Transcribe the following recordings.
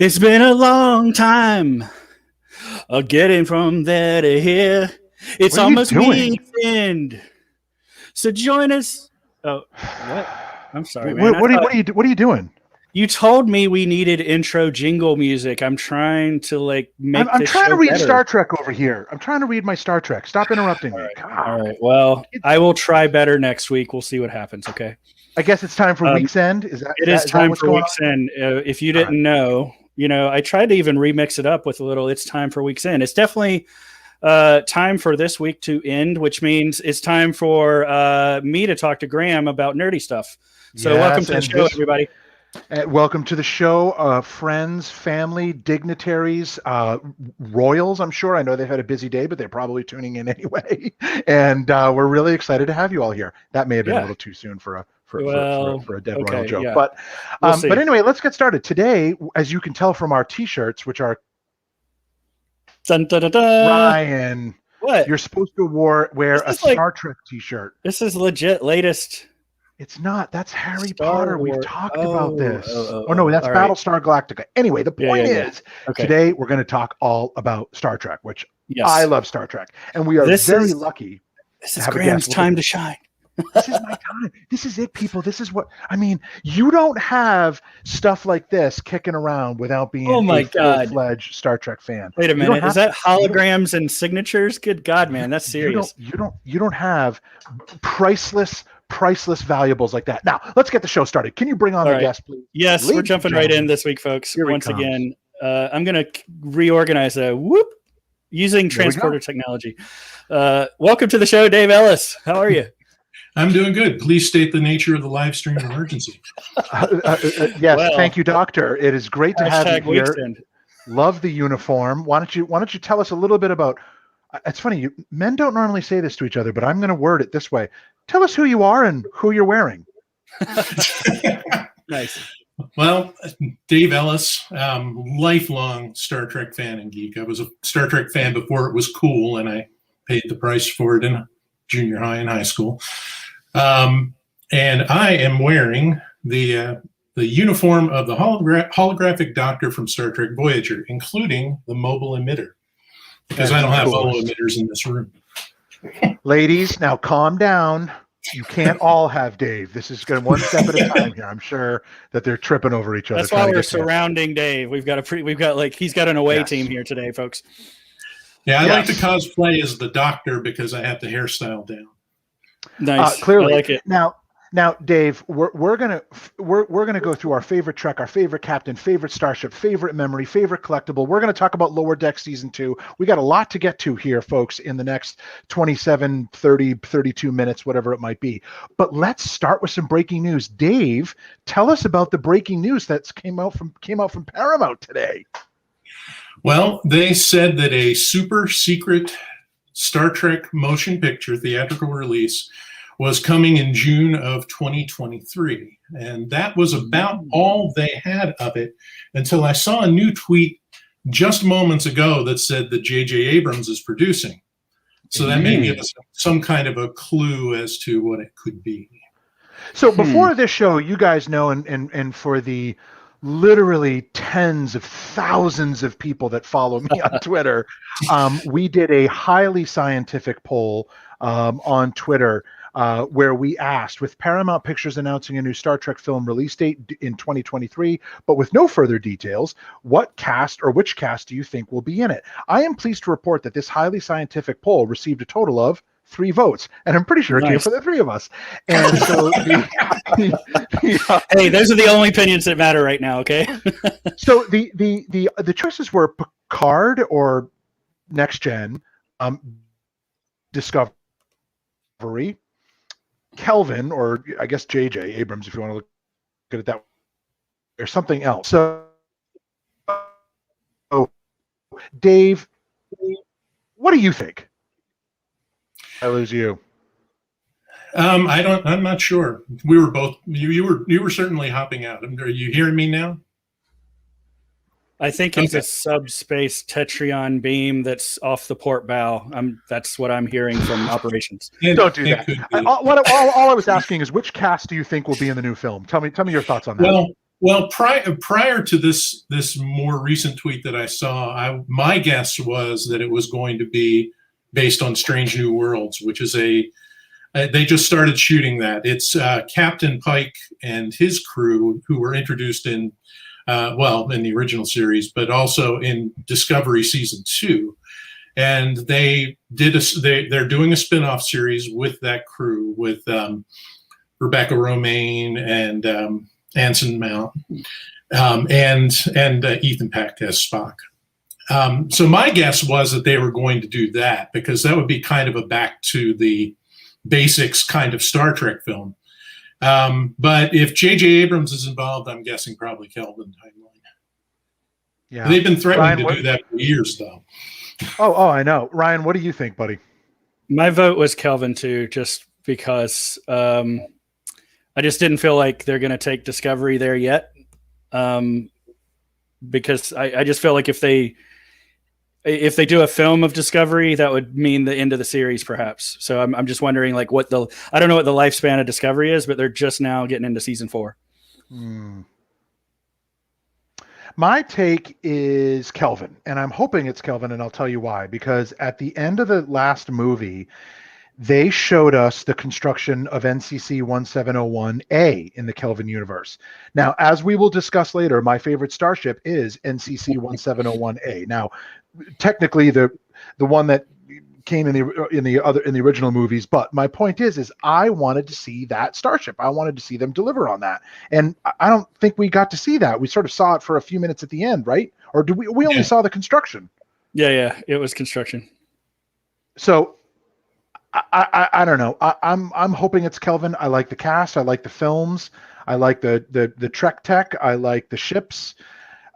It's been a long time getting from there to here. It's almost weekend. So join us. Oh, what? I'm sorry, man. What are you doing? You told me we needed intro jingle music. I'm trying to make. I'm trying to read better. Star Trek over here. I'm trying to read my Star Trek. Stop interrupting me. All right. Well, I will try better next week. We'll see what happens. Okay. I guess it's time for week's end. It is time for week's end. If you didn't know, I tried to even remix it up with a little. It's time for week's end. It's definitely time for this week to end, which means it's time for me to talk to Graeme about nerdy stuff. So welcome to the show, everybody. Welcome to the show, friends, family, dignitaries, royals. I'm sure. I know they've had a busy day, but they're probably tuning in anyway. And we're really excited to have you all here. That may have been a little too soon for a dead royal joke, but anyway, let's get started. Today, as you can tell from our T-shirts, which are dun, dun, dun, dun. Ryan, what you're supposed to wear a Star Trek T-shirt. This is legit latest. It's not. That's Harry Potter. We've talked about this. Oh no, that's Battlestar Galactica. Anyway, the point is, today we're going to talk all about Star Trek, which I love Star Trek, and we are very lucky. This is Graham's time to shine. This is my time. This is it, people. This is what I mean. You don't have stuff like this kicking around without being a full-fledged Star Trek fan. Wait a minute. Is that holograms and signatures? Good God, man, that's serious. You don't have priceless valuables like that. Now, let's get the show started. Can you bring on the guest, please? Yes, we're jumping right in this week, folks. Once again, I'm going to reorganize using transporter technology. Welcome to the show, Dave Ellis. How are you? I'm doing good. Please state the nature of the live stream emergency. Yes, thank you, Doctor. It is great to have you here. Love the uniform. Why don't you tell us a little bit about? It's funny, men don't normally say this to each other, but I'm going to word it this way. Tell us who you are and who you're wearing. Nice. Well, Dave Ellis, lifelong Star Trek fan and geek. I was a Star Trek fan before it was cool, and I paid the price for it in junior high and high school. And I am wearing the uniform of the holographic doctor from Star Trek Voyager, including the mobile emitter, because I don't have all emitters in this room. Ladies, now calm down. You can't all have Dave. This is going one step at a time here. I'm sure that they're tripping over each other. That's why we're surrounding Dave. We've got he's got an away team here today, folks. Yeah, I like to cosplay as the doctor because I have the hairstyle down. Nice. Clearly. I like it. Now, Dave, we're gonna go through our favorite Trek, our favorite captain, favorite starship, favorite memory, favorite collectible. We're gonna talk about Lower Deck Season 2. We got a lot to get to here, folks, in the next 27, 30, 32 minutes, whatever it might be. But let's start with some breaking news. Dave, tell us about the breaking news that came out from Paramount today. Well, they said that a super secret Star Trek motion picture theatrical release was coming in June of 2023. And that was about all they had of it until I saw a new tweet just moments ago that said that JJ Abrams is producing. So that may give us some kind of a clue as to what it could be. So before this show, you guys know, and for the literally tens of thousands of people that follow me on Twitter, we did a highly scientific poll on Twitter where we asked, with Paramount Pictures announcing a new Star Trek film release date in 2023, but with no further details, what cast or which cast do you think will be in it? I am pleased to report that this highly scientific poll received a total of 3 votes, and I'm pretty sure it came for the 3 of us. And so, hey, those are the only opinions that matter right now. Okay. So the choices were Picard or Next Gen, Discovery, Kelvin, or I guess JJ Abrams, if you want to look at it that way, or something else. So, Dave, what do you think? I lose you. I'm not sure. We were both. You were certainly hopping out. Are you hearing me now? I think it's a subspace Tetrion beam that's off the port bow. That's what I'm hearing from operations. Don't do that. All I was asking is, which cast do you think will be in the new film? Tell me your thoughts on that. Well, Well, prior to this more recent tweet that I saw, my guess was that it was going to be based on Strange New Worlds, which is they just started shooting that. It's Captain Pike and his crew who were introduced in the original series, but also in Discovery season 2. And they're doing a spin-off series with that crew with Rebecca Romaine and Anson Mount and Ethan Peck as Spock. So my guess was that they were going to do that because that would be kind of a back to the basics kind of Star Trek film. But if JJ Abrams is involved, I'm guessing probably Kelvin timeline. Yeah, they've been threatening Ryan, to do that for years, though. Oh, I know. Ryan, what do you think, buddy? My vote was Kelvin too, just because I just didn't feel like they're going to take Discovery there yet. Because I just feel like if they do a film of Discovery, that would mean the end of the series, perhaps. So I'm just wondering, like, I don't know what the lifespan of Discovery is, but they're just now getting into season 4. My take is Kelvin, and I'm hoping it's Kelvin, and I'll tell you why. Because at the end of the last movie, they showed us the construction of NCC 1701A in the Kelvin universe. Now, as we will discuss later, my favorite starship is NCC 1701A. Now, technically, the one that came in the original movies, but my point is I wanted to see that starship. I wanted to see them deliver on that, and I don't think we got to see that. We sort of saw it for a few minutes at the end, right? Or did we only saw the construction? Yeah, it was construction. So I don't know. I'm hoping it's Kelvin. I like the cast. I like the films. I like the Trek tech. I like the ships.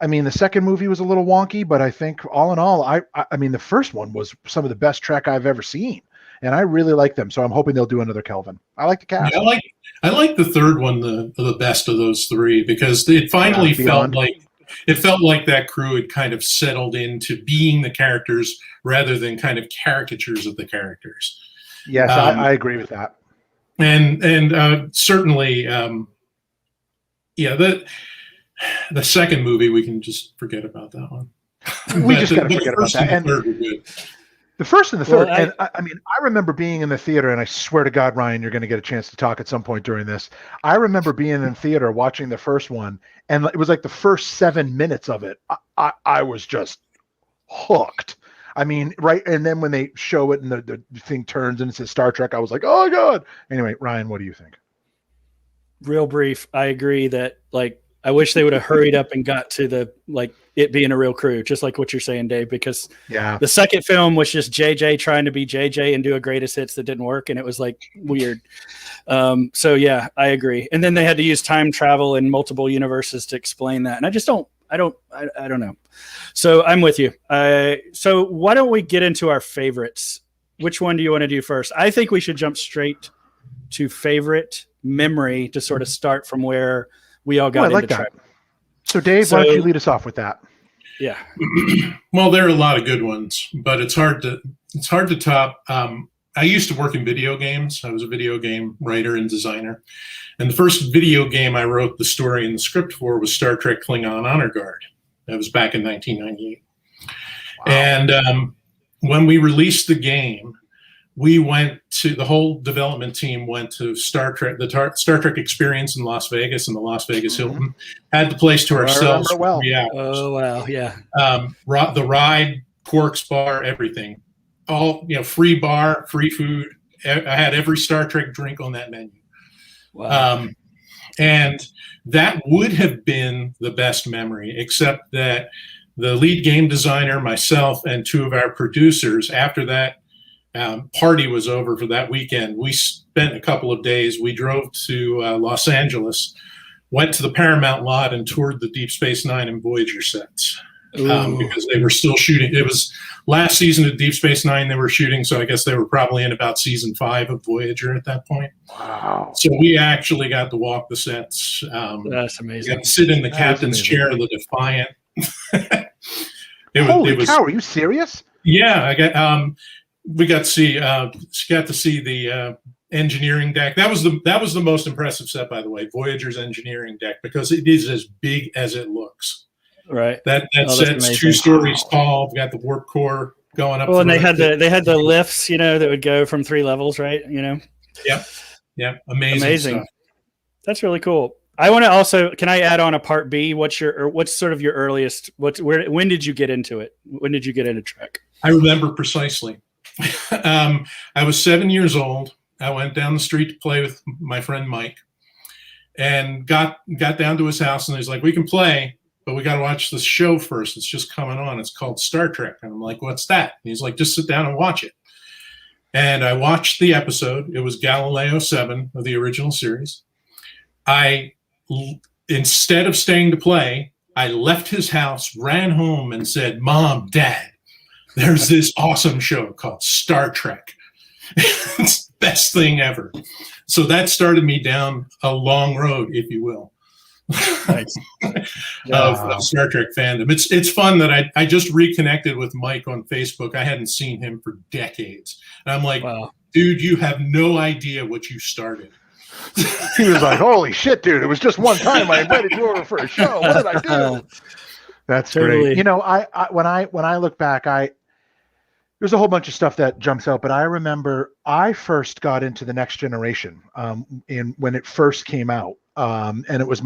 I mean, the second movie was a little wonky, but I think all in all, I mean, the first one was some of the best Trek I've ever seen, and I really like them. So I'm hoping they'll do another Kelvin. I like the cast. Yeah, I like the third one the best of those three because it finally felt like that crew had kind of settled into being the characters rather than kind of caricatures of the characters. Yes, I agree with that. And certainly, the second movie, we can just forget about that one. We just got to forget about that. And the first and the third, Well, I mean, I remember being in the theater, and I swear to God, Ryan, you're going to get a chance to talk at some point during this. I remember being in theater watching the first one, and it was like the first 7 minutes of it. I was just hooked. I mean, right, and then when they show it and the thing turns and it says Star Trek, I was like, oh, God. Anyway, Ryan, what do you think? Real brief, I agree that, like, I wish they would have hurried up and got to it being a real crew, just like what you're saying, Dave, because the second film was just JJ trying to be JJ and do a greatest hits that didn't work. And it was like weird. So yeah, I agree. And then they had to use time travel in multiple universes to explain that. And I don't know. So I'm with you. So why don't we get into our favorites? Which one do you want to do first? I think we should jump straight to favorite memory to sort of start from where we all got into Trek. So Dave, why don't you lead us off with that? Yeah. Well, there are a lot of good ones, but it's hard to top. I used to work in video games. I was a video game writer and designer. And the first video game I wrote the story and the script for was Star Trek Klingon Honor Guard. That was back in 1998. Wow. And when we released the game, the whole development team went to Star Trek, the Star Trek experience in Las Vegas and the Las Vegas Hilton. Had the place to ourselves for 3 hours. Oh, wow. Yeah. The ride, Quark's bar, everything. All, free bar, free food. I had every Star Trek drink on that menu. Wow. And that would have been the best memory, except that the lead game designer, myself, and 2 of our producers, after that party was over for that weekend, we spent a couple of days. We drove to Los Angeles, went to the Paramount lot and toured the Deep Space Nine and Voyager sets because they were still shooting. It was last season of Deep Space Nine they were shooting, so I guess they were probably in about season 5 of Voyager at that point. Wow. So we actually got to walk the sets. That's amazing. We got to sit in the captain's chair of the Defiant. Holy cow, are you serious? Yeah, we got to see the engineering deck. That was the most impressive set, by the way, Voyager's engineering deck, because it is as big as it looks. Right. That set's 2 stories tall. We've got the warp core going up. Well, and they had the lifts, that would go from 3 levels, right? Yeah. Amazing stuff. That's really cool. I want to also, can I add on a part B? What's sort of your earliest, when did you get into it? When did you get into Trek? I remember precisely. I was 7 years old. I went down the street to play with my friend Mike, and got down to his house, and he's like, we can play, but we got to watch this show first. It's just coming on. It's called Star Trek. And I'm like, what's that? And he's like, just sit down and watch it. And I watched the episode. It was Galileo 7 of the original series. Instead of staying to play, I left his house, ran home, and said, Mom, Dad, there's this awesome show called Star Trek. It's the best thing ever. So that started me down a long road, if you will, nice. of Star Trek fandom. It's fun that I just reconnected with Mike on Facebook. I hadn't seen him for decades. And I'm like, wow, dude, you have no idea what you started. He was like, holy shit, dude, it was just one time I invited you over for a show. What did I do? That's totally great. I when I look back, there's a whole bunch of stuff that jumps out, but I remember I first got into the Next Generation when it first came out. And it was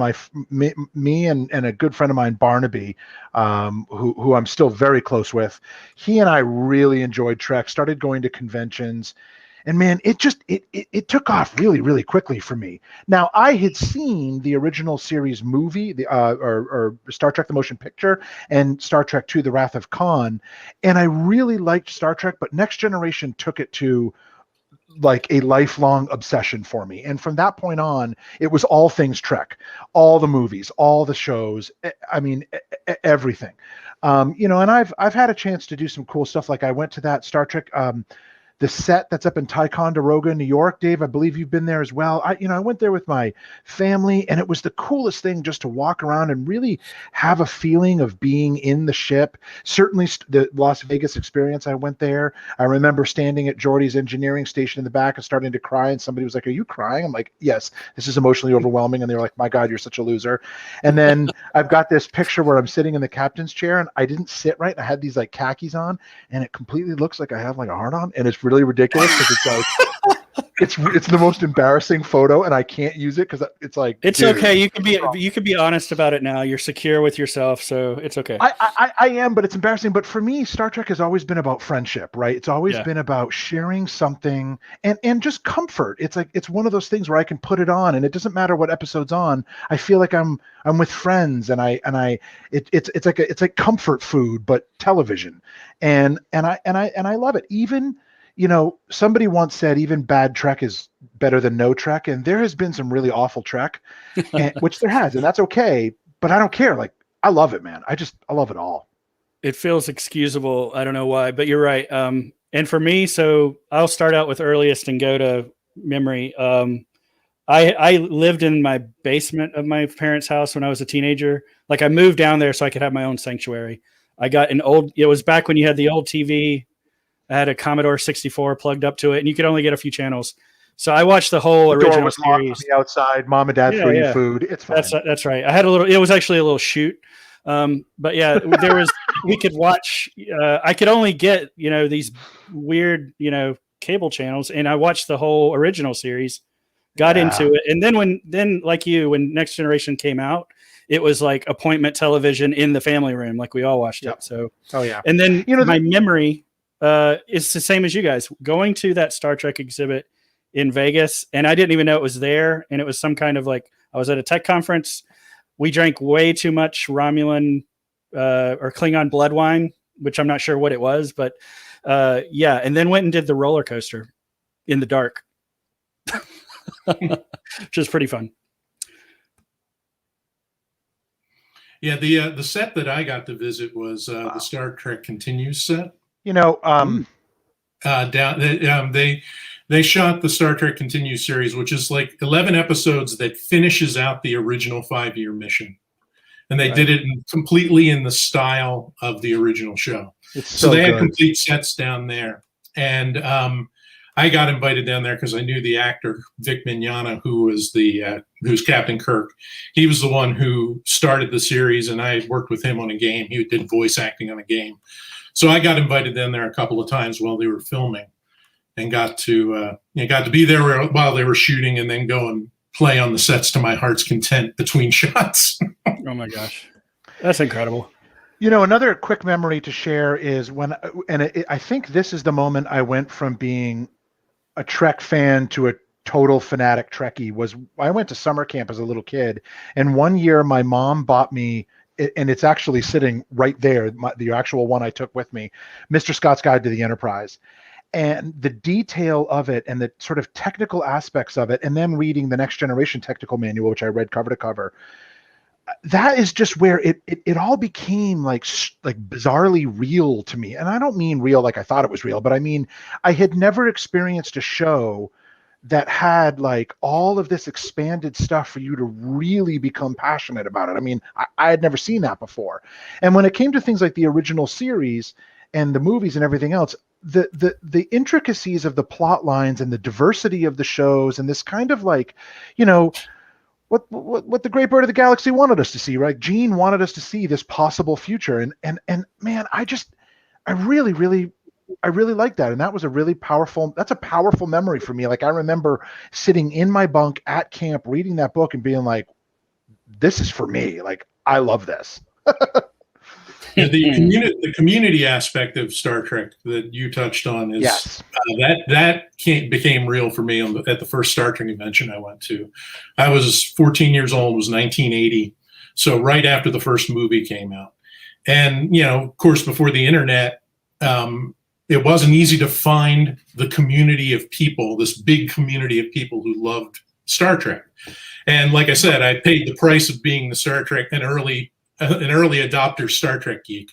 me and a good friend of mine, Barnaby, who I'm still very close with. He and I really enjoyed Trek, started going to conventions. And man, it took off really, really quickly for me. Now, I had seen the original series movie, or Star Trek: The Motion Picture, and Star Trek II: The Wrath of Khan, and I really liked Star Trek. But Next Generation took it to like a lifelong obsession for me. And from that point on, it was all things Trek, all the movies, all the shows. I mean, everything. And I've had a chance to do some cool stuff. Like I went to that Star Trek. The set that's up in Ticonderoga, New York, Dave, I believe you've been there as well. I went there with my family, and it was the coolest thing just to walk around and really have a feeling of being in the ship. Certainly the Las Vegas experience, I went there. I remember standing at Geordi's engineering station in the back and starting to cry, and somebody was like, are you crying? I'm like, yes, this is emotionally overwhelming. And they were like, my God, you're such a loser. And then I've got this picture where I'm sitting in the captain's chair, and I didn't sit right. I had these like khakis on, and it completely looks like I have like a heart on, and it's really ridiculous because it's like it's the most embarrassing photo, and I can't use it because it's like, it's dude, okay. You can be honest about it now. You're secure with yourself, so it's okay. I am, but it's embarrassing. But for me, Star Trek has always been about friendship, right? It's always been about sharing something and just comfort. It's like it's one of those things where I can put it on, and it doesn't matter what episode's on. I feel like I'm with friends, and it's like comfort food, but television, and I love it. Even somebody once said even bad Trek is better than no Trek, and there has been some really awful Trek, which there has, and that's okay. But I don't care. Like I love it, man. I love it all. It feels excusable. I don't know why, but you're right. And for me, so I'll start out with earliest and go to memory. I lived in my basement of my parents' house when I was a teenager. Like I moved down there so I could have my own sanctuary. I got it was back when you had the old TV. I had a Commodore 64 plugged up to it, and you could only get a few channels. So I watched the whole original series. On the outside, mom and dad threw you food. It's fine. That's right. I had it was actually a little shoot. But yeah, we could watch, I could only get, these weird, cable channels, and I watched the whole original series, got into it. And then like when Next Generation came out, it was like appointment television in the family room. Like we all watched it. So, and then my memory, it's the same as you guys going to that Star Trek exhibit in Vegas. And I didn't even know it was there. And it was some kind of like, I was at a tech conference. We drank way too much Romulan, or Klingon blood wine, which I'm not sure what it was, but, and then went and did the roller coaster in the dark, which is pretty fun. Yeah. The set that I got to visit was, the Star Trek Continues set. They shot the Star Trek Continues series, which is like 11 episodes that finishes out the original 5-year mission. And they did it completely in the style of the original show. So they had complete sets down there. And I got invited down there because I knew the actor Vic Mignogna, who was who's Captain Kirk. He was the one who started the series, and I worked with him on a game. He did voice acting on a game, so I got invited down there a couple of times while they were filming, and got to be there while they were shooting, and then go and play on the sets to my heart's content between shots. Oh my gosh, that's incredible. You know, another quick memory to share is I think this is the moment I went from being a Trek fan to a total fanatic Trekkie. I went to summer camp as a little kid, and one year my mom bought me, and it's actually sitting right there, the actual one I took with me, Mr. Scott's Guide to the Enterprise. And the detail of it and the sort of technical aspects of it, and then reading the Next Generation technical manual, which I read cover to cover, that is just where it all became like bizarrely real to me. And I don't mean real like I thought it was real, but I mean, I had never experienced a show that had like all of this expanded stuff for you to really become passionate about it. I mean, I had never seen that before. And when it came to things like the original series and the movies and everything else, the intricacies of the plot lines and the diversity of the shows and this kind of like, you know, what the Great Bird of the Galaxy wanted us to see, right? Gene wanted us to see this possible future, and man, I really like that, and that was that's a powerful memory for me. Like, I remember sitting in my bunk at camp reading that book and being like, this is for me. Like, I love this. Yeah, the community aspect of Star Trek that you touched on is yes. That became real for me at the first Star Trek convention I went to. I was 14 years old. It was 1980, so right after the first movie came out, and of course, before the internet, it wasn't easy to find the community of people, this big community of people who loved Star Trek. And like I said, I paid the price of being the Star Trek an early adopter Star Trek geek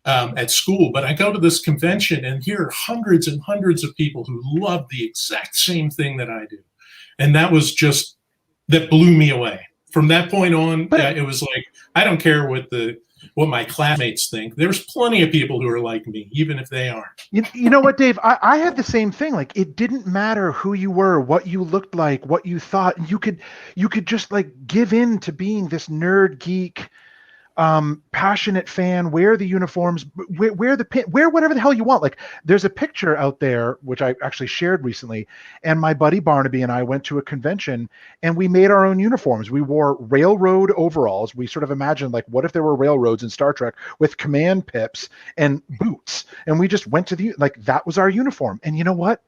at school. But I go to this convention and hear hundreds and hundreds of people who love the exact same thing that I do. And that blew me away. From that point on, it was like, I don't care what my classmates think. There's plenty of people who are like me, even if they aren't. You know what, Dave? I had the same thing. Like, it didn't matter who you were, what you looked like, what you thought. You could just like give in to being this nerd geek, passionate fan, wear the uniforms, wear the pin, wear whatever the hell you want. Like, there's a picture out there which I actually shared recently, and my buddy Barnaby and I went to a convention and we made our own uniforms. We wore railroad overalls. We sort of imagined, like, what if there were railroads in Star Trek with command pips and boots, and we just went to that was our uniform. And you know what?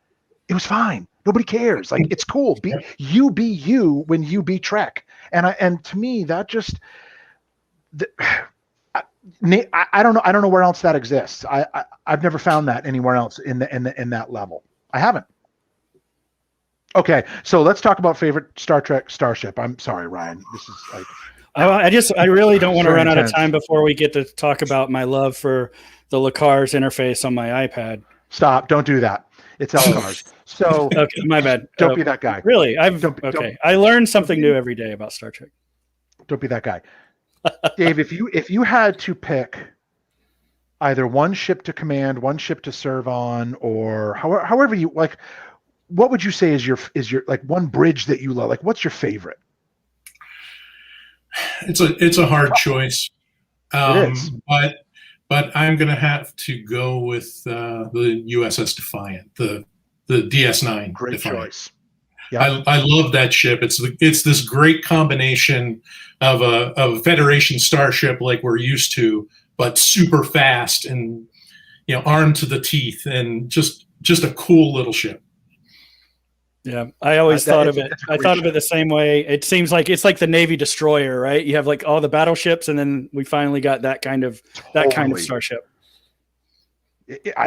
It was fine. Nobody cares. Like, it's cool. Be you when you be Trek. And to me, that just I don't know where else that exists. I've never found that anywhere else in that level. I haven't. Okay, so let's talk about favorite Star Trek starship. I'm sorry, Ryan. This is like I really don't want to run out of intense. time before we get to talk about my love for the Lacar's interface on my iPad. Stop! Don't do that. It's Lacar's. So okay, my bad. Don't be that guy. Really, I learn something new every day about Star Trek. Don't be that guy. Dave, if you had to pick either one ship to command, one ship to serve on, or however you like, what would you say is your like one bridge that you love? Like, what's your favorite? It's a hard choice, it is. but I'm gonna have to go with the USS Defiant, the DS9. Great Defiant. choice. Yeah. I love that ship. It's this great combination of a Federation starship like we're used to, but super fast and armed to the teeth, and just a cool little ship. Yeah, I always thought of it. I thought of it the same way. It seems like it's like the Navy destroyer, right? You have like all the battleships, and then we finally got that kind of starship.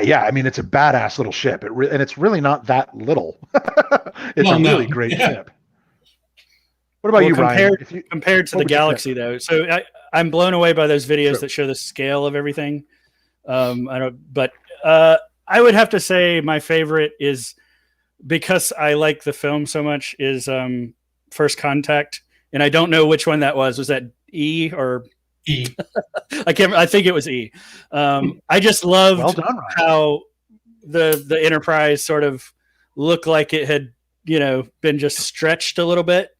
Yeah, I mean, it's a badass little ship. And it's really not that little. It's a really great ship. What about you, Ryan? Compared to the Galaxy, though, so I'm blown away by those videos that show the scale of everything. I would have to say my favorite is, because I like the film so much, is First Contact, and I don't know which one that was. Was that E or E? I think it was E. I just loved how the Enterprise sort of looked like it had, been just stretched a little bit.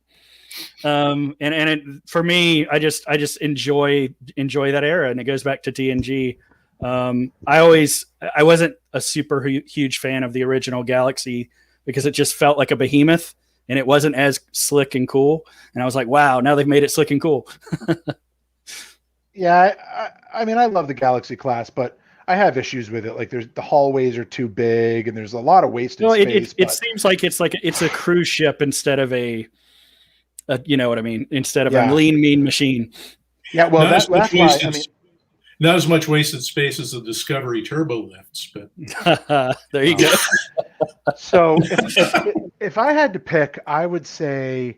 For me, I just enjoy that era, and it goes back to TNG. I wasn't a super huge fan of the original Galaxy because it just felt like a behemoth and it wasn't as slick and cool. And I was like, wow, now they've made it slick and cool. Yeah. I mean, I love the Galaxy class, but I have issues with it. Like the hallways are too big and there's a lot of wasted space. It seems like it's a cruise ship instead of a you know what I mean? Instead of a lean, mean machine. Yeah. Well, that's why, I mean, not as much wasted space as the Discovery turbo lifts, but there you go. So if I had to pick, I would say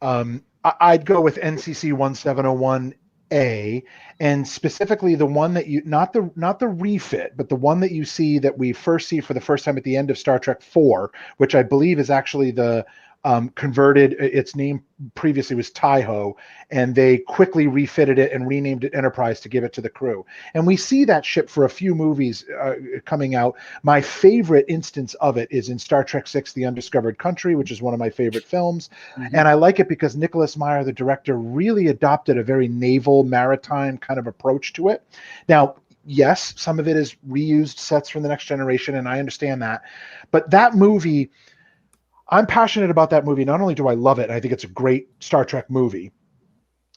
I'd go with NCC 1701A, and specifically the one that you not the refit, but the one that you see that we first see for the first time at the end of Star Trek 4, which I believe is actually the converted. Its name previously was Taiho, and they quickly refitted it and renamed it Enterprise to give it to the crew. And we see that ship for a few movies coming out. My favorite instance of it is in Star Trek VI: The Undiscovered Country, which is one of my favorite films. Mm-hmm. And I like it because Nicholas Meyer, the director, really adopted a very naval, maritime kind of approach to it. Now, yes, some of it is reused sets from The Next Generation, and I understand that. But that movie, I'm passionate about that movie. Not only do I love it, I think it's a great Star Trek movie,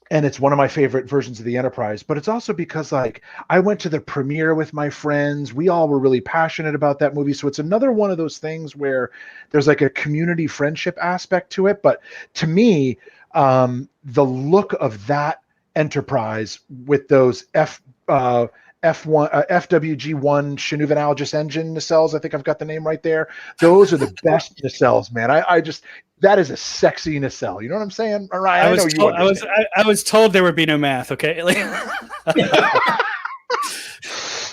and it's one of my favorite versions of the Enterprise, but it's also because like I went to the premiere with my friends. We all were really passionate about that movie. So it's another one of those things where there's like a community friendship aspect to it. But to me, the look of that Enterprise with those FWG1 Chinook engine nacelles. I think I've got the name right there. Those are the best nacelles, man. I just, that is a sexy nacelle. You know what I'm saying? All right. I was told there would be no math. Okay.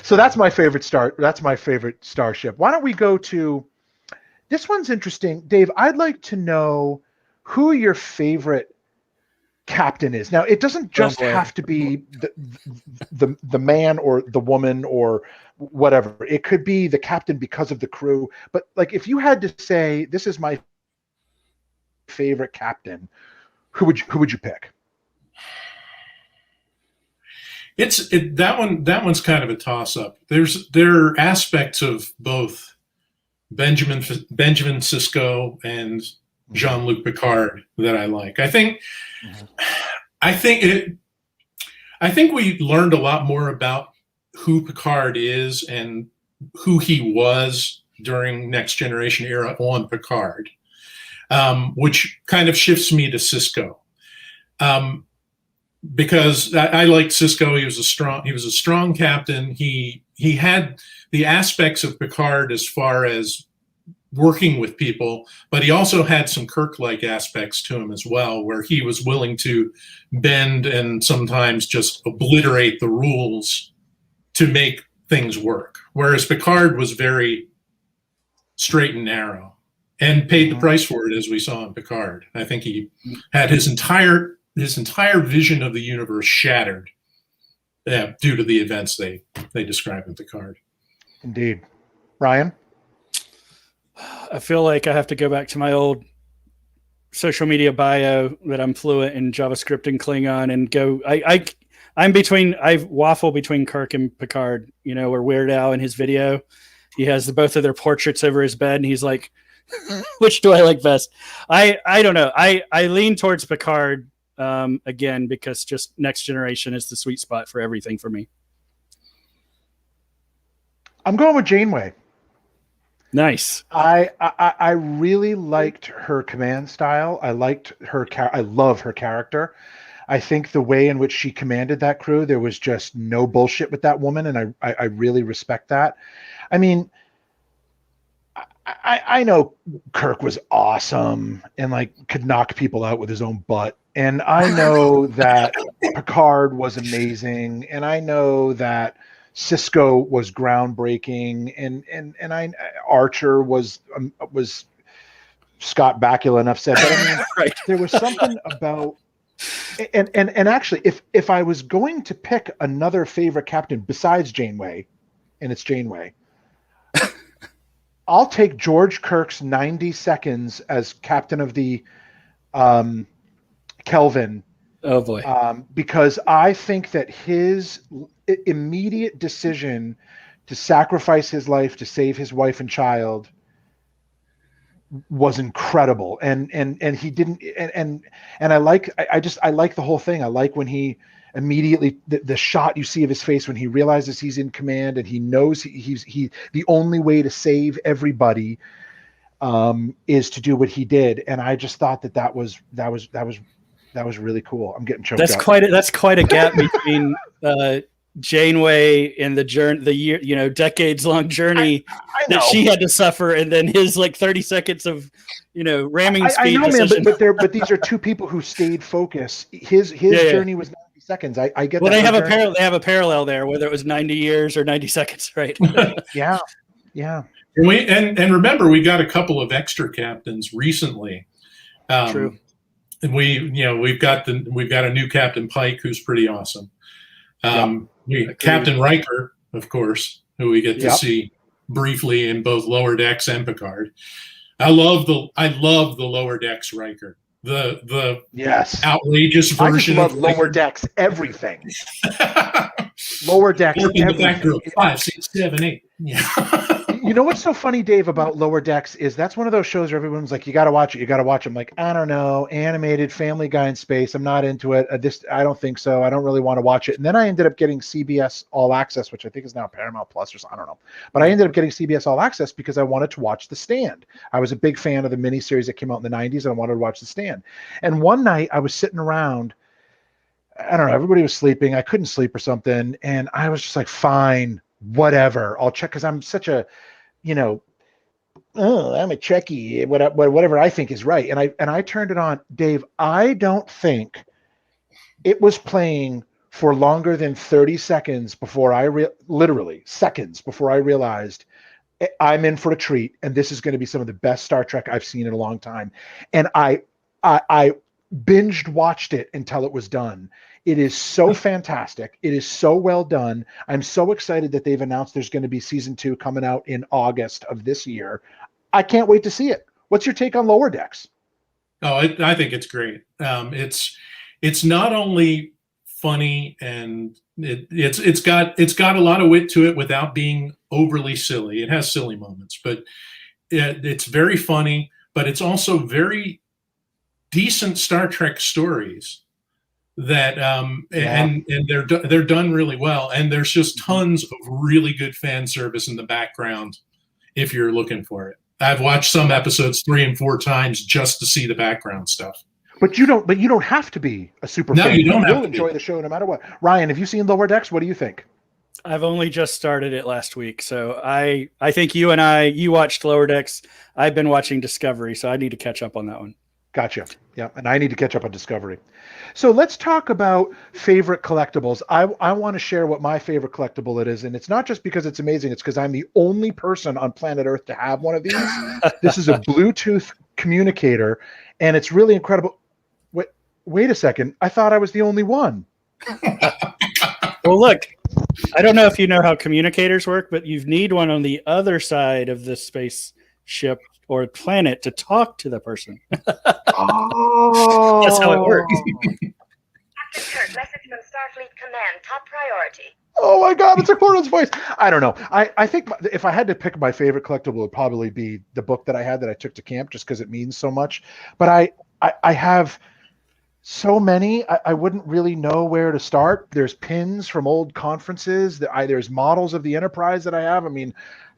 So that's my favorite starship. Why don't we go to, this one's interesting. Dave, I'd like to know who your favorite captain is. Now, it doesn't just have to be the man or the woman or whatever. It could be the captain because of the crew. But like, if you had to say, this is my favorite captain, who would you pick? That one's kind of a toss up. There are aspects of both Benjamin Sisko and Jean-Luc Picard that I like. I think we learned a lot more about who Picard is and who he was during Next Generation era on Picard, which kind of shifts me to Sisko, because I liked Sisko. He was a strong captain. He had the aspects of Picard as far as working with people, but he also had some Kirk-like aspects to him as well, where he was willing to bend and sometimes just obliterate the rules to make things work. Whereas Picard was very straight and narrow and paid the price for it, as we saw in Picard. I think he had his entire vision of the universe shattered due to the events they describe in Picard. Indeed. Ryan? I feel like I have to go back to my old social media bio that I'm fluent in JavaScript and Klingon and go. I waffle between Kirk and Picard. You know, where Weird Al in his video, he has both of their portraits over his bed, and he's like, "Which do I like best?" I don't know. I lean towards Picard again because just Next Generation is the sweet spot for everything for me. I'm going with Janeway. Nice. I really liked her command style. I love her character. I think the way in which she commanded that crew, there was just no bullshit with that woman, and I really respect that. I mean, I know Kirk was awesome and like could knock people out with his own butt, and I know that Picard was amazing, and I know that Sisko was groundbreaking, and Archer was Scott Bakula, enough said. But I mean, right. There was something about, and actually, if I was going to pick another favorite captain besides Janeway, and it's Janeway, I'll take George Kirk's 90 seconds as captain of the Kelvin. Oh boy. Because I think that his immediate decision to sacrifice his life to save his wife and child was incredible. And he didn't, and I like the whole thing. I like when he immediately, the shot you see of his face when he realizes he's in command and he knows he's the only way to save everybody is to do what he did. And I just thought that was really cool. I'm getting choked up. That's quite a gap between Janeway and the year, decades long journey that she had to suffer, and then his 30 seconds of ramming speed. I know, man, but these are two people who stayed focused. His journey was 90 seconds. I get. Well, they have a parallel there, whether it was 90 years or 90 seconds, right? Yeah. And remember, we got a couple of extra captains recently. True. And we've got a new Captain Pike who's pretty awesome. Captain Riker, of course, who we get to see briefly in both Lower Decks and Picard. I love the Lower Decks Riker. The outrageous version of Lower Decks everything. Lower Decks everything. 5, 6, 7, 8. Yeah. You know what's so funny, Dave, about Lower Decks is that's one of those shows where everyone's like, you got to watch it. I'm like, I don't know, animated Family Guy in space. I'm not into it. I don't think so. I don't really want to watch it. And then I ended up getting CBS All Access, which I think is now Paramount Plus or something. I don't know. But I ended up getting CBS All Access because I wanted to watch The Stand. I was a big fan of the miniseries that came out in the 90s, and I wanted to watch The Stand. And one night I was sitting around, I don't know, everybody was sleeping. I couldn't sleep or something. And I was just like, fine, whatever. I'll check, because I'm such a, I'm a Trekkie, whatever I think is right. And I turned it on. Dave, I don't think it was playing for longer than 30 seconds before literally seconds before I realized I'm in for a treat, and this is going to be some of the best Star Trek I've seen in a long time. And I binged watched it until it was done. It is so fantastic. It is so well done. I'm so excited that they've announced there's going to be season 2 coming out in August of this year. I can't wait to see it. What's your take on Lower Decks? Oh, I think it's great. It's not only funny, and it's got a lot of wit to it without being overly silly. It has silly moments, but it's very funny. But it's also very decent Star Trek stories that and they're done really well. And there's just tons of really good fan service in the background if you're looking for it. I've watched some episodes 3 and 4 times just to see the background stuff. But you don't have to be a super fan. You don't have to enjoy the show no matter what. Ryan, have you seen Lower Decks? What do you think? I've only just started it last week, so I think you watched Lower Decks. I've been watching Discovery, so I need to catch up on that one. Gotcha. Yeah, and I need to catch up on Discovery. So let's talk about favorite collectibles. I want to share what my favorite collectible it is, and it's not just because it's amazing. It's because I'm the only person on planet Earth to have one of these. This is a Bluetooth communicator, and it's really incredible. Wait a second. I thought I was the only one. Well, look, I don't know if you know how communicators work, but you need one on the other side of the spaceship or planet to talk to the person. Oh, that's how it works. Captain Kirk, message from Starfleet Command, top priority. Oh my God, it's a Clorian's voice. I don't know. I think if I had to pick my favorite collectible, it would probably be the book that I had that I took to camp, just because it means so much. But I have so many, I wouldn't really know where to start. There's pins from old conferences. There's models of the Enterprise that I have. I mean,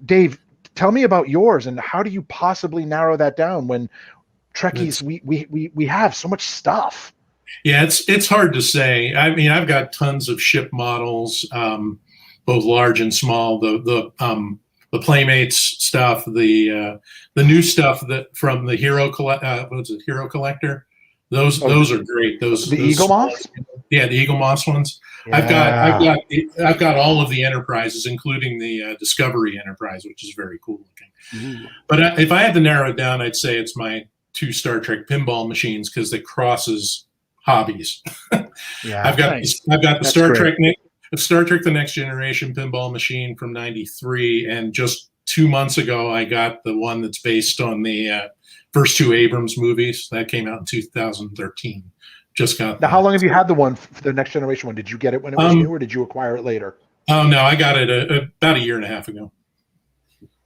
Dave, tell me about yours, and how do you possibly narrow that down when Trekkies, we have so much stuff? Yeah, it's hard to say. I mean, I've got tons of ship models, both large and small. The Playmates stuff, the new stuff that from the Hero Collector. Those are great. Those Eagle Moss? Yeah, the Eagle Moss ones. Yeah. I've got all of the Enterprises, including the Discovery Enterprise, which is very cool looking. Ooh. But if I had to narrow it down, I'd say it's my 2 Star Trek pinball machines, because it crosses hobbies. Yeah, I've got the That's Star Trek The Next Generation pinball machine from '93, and just 2 months ago, I got the one that's based on the first 2 Abrams movies that came out in 2013. Just got. Now, how long have you had the one for the Next Generation one? Did you get it when it was new, or did you acquire it later? Oh no, I got it about a year and a half ago.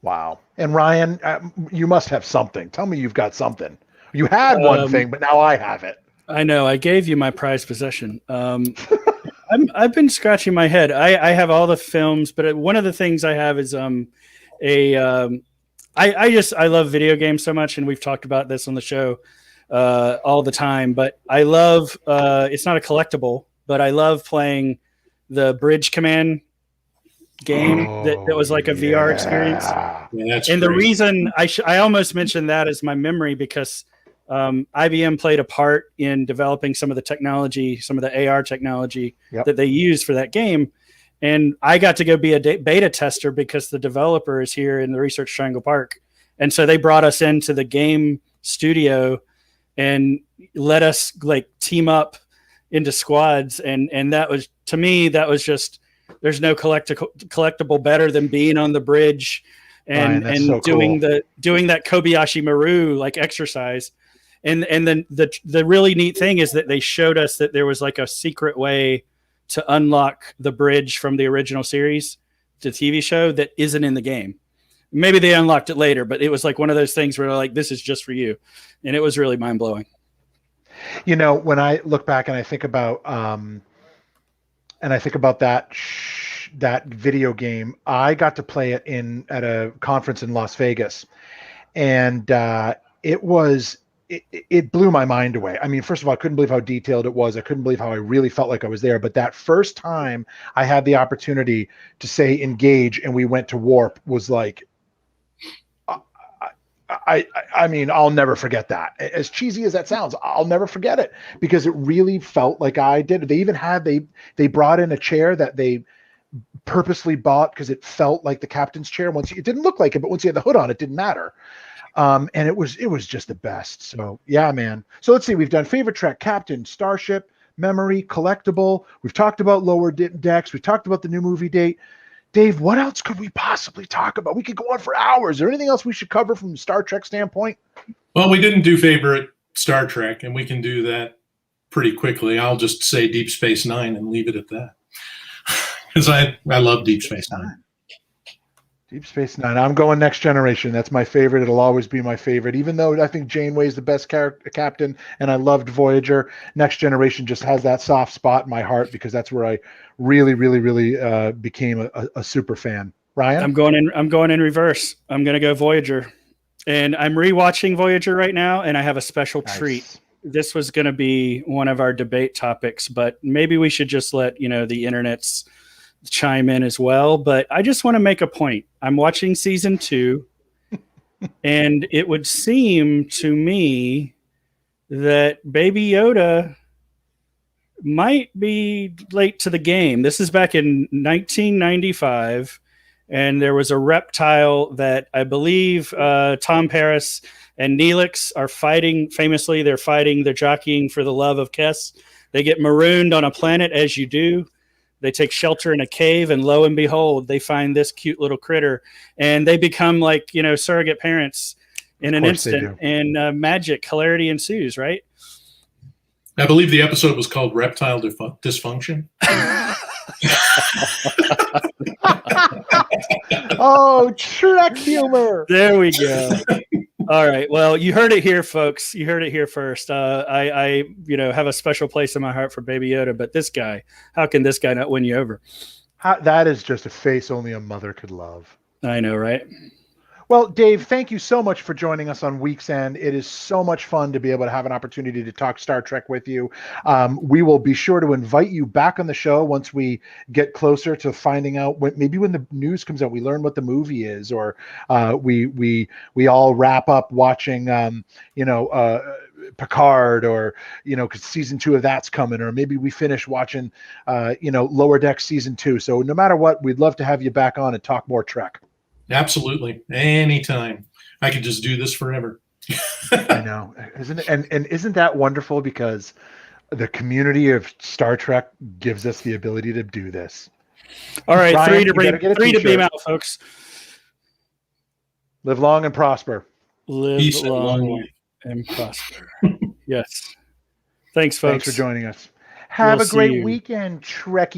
Wow. And Ryan, you must have something. Tell me you've got something. You had one thing, but now I have it. I know. I gave you my prized possession. I've been scratching my head. I have all the films, but one of the things I have is I love video games so much, and we've talked about this on the show all the time. But I love it's not a collectible, but I love playing the Bridge Command game that was like a VR experience. Yeah, and the reason I almost mentioned that as my memory, because IBM played a part in developing some of the technology, some of the AR technology that they used for that game. And I got to go be a beta tester because the developer is here in the Research Triangle Park. And so they brought us into the game studio and let us like team up into squads. And that was, to me, that was just, there's no collectible better than being on the bridge and so doing cool. doing that Kobayashi Maru like exercise. And then the really neat thing is that they showed us that there was like a secret way to unlock the bridge from the original series, the TV show, that isn't in the game. Maybe they unlocked it later, but it was like one of those things where like, this is just for you. And it was really mind blowing. You know, when I look back and I think about, that video game, I got to play it at a conference in Las Vegas, and it blew my mind away. I mean, first of all, I couldn't believe how detailed it was. I couldn't believe how I really felt like I was there. But that first time I had the opportunity to say engage and we went to warp was like, I mean, I'll never forget that. As cheesy as that sounds, I'll never forget it because it really felt like I did. They even had, they brought in a chair that they purposely bought because it felt like the captain's chair. It didn't look like it, but once you had the hood on, it didn't matter. And it was just the best. So yeah, man. So let's see. We've done favorite Trek, captain, starship, memory, collectible. We've talked about lower decks. We've talked about the new movie date. Dave, what else could we possibly talk about? We could go on for hours. Is there anything else we should cover from a Star Trek standpoint? Well, we didn't do favorite Star Trek, and we can do that pretty quickly. I'll just say Deep Space Nine and leave it at that. Because I love Deep Space Nine. Deep Space Nine. I'm going Next Generation. That's my favorite. It'll always be my favorite. Even though I think Janeway's the best captain, and I loved Voyager, Next Generation just has that soft spot in my heart because that's where I really, really, really became a super fan. Ryan? I'm going in reverse. I'm going to go Voyager. And I'm rewatching Voyager right now, and I have a special treat. This was going to be one of our debate topics, but maybe we should just let the internet's chime in as well. But I just want to make a point. I'm watching season 2, and it would seem to me that Baby Yoda might be late to the game. This is back in 1995, and there was a reptile that I believe Tom Paris and Neelix are fighting. Famously, they're jockeying for the love of Kes. They get marooned on a planet, as you do. They take shelter in a cave, and lo and behold, they find this cute little critter, and they become like, surrogate parents in an instant, and magic, hilarity ensues, right? I believe the episode was called Reptile Dysfunction. Oh, Trek humor. There we go. All right. Well, you heard it here, folks. You heard it here first. I have a special place in my heart for Baby Yoda, but this guy, how can this guy not win you over? That is just a face only a mother could love. I know, right? Well, Dave, thank you so much for joining us on Week's End. It is so much fun to be able to have an opportunity to talk Star Trek with you. We will be sure to invite you back on the show once we get closer to finding out maybe when the news comes out, we learn what the movie is, or we all wrap up watching, Picard, or because season 2 of that's coming, or maybe we finish watching, Lower Deck season 2. So no matter what, we'd love to have you back on and talk more Trek. Absolutely. Anytime. I could just do this forever. I know. Isn't it? And isn't that wonderful? Because the community of Star Trek gives us the ability to do this. All right. Ryan, 3 to beam out, folks. Live long and prosper. Live Peace and long long life. and prosper. Yes. Thanks, folks. Thanks for joining us. Have We'll a great see you. weekend, Trekkie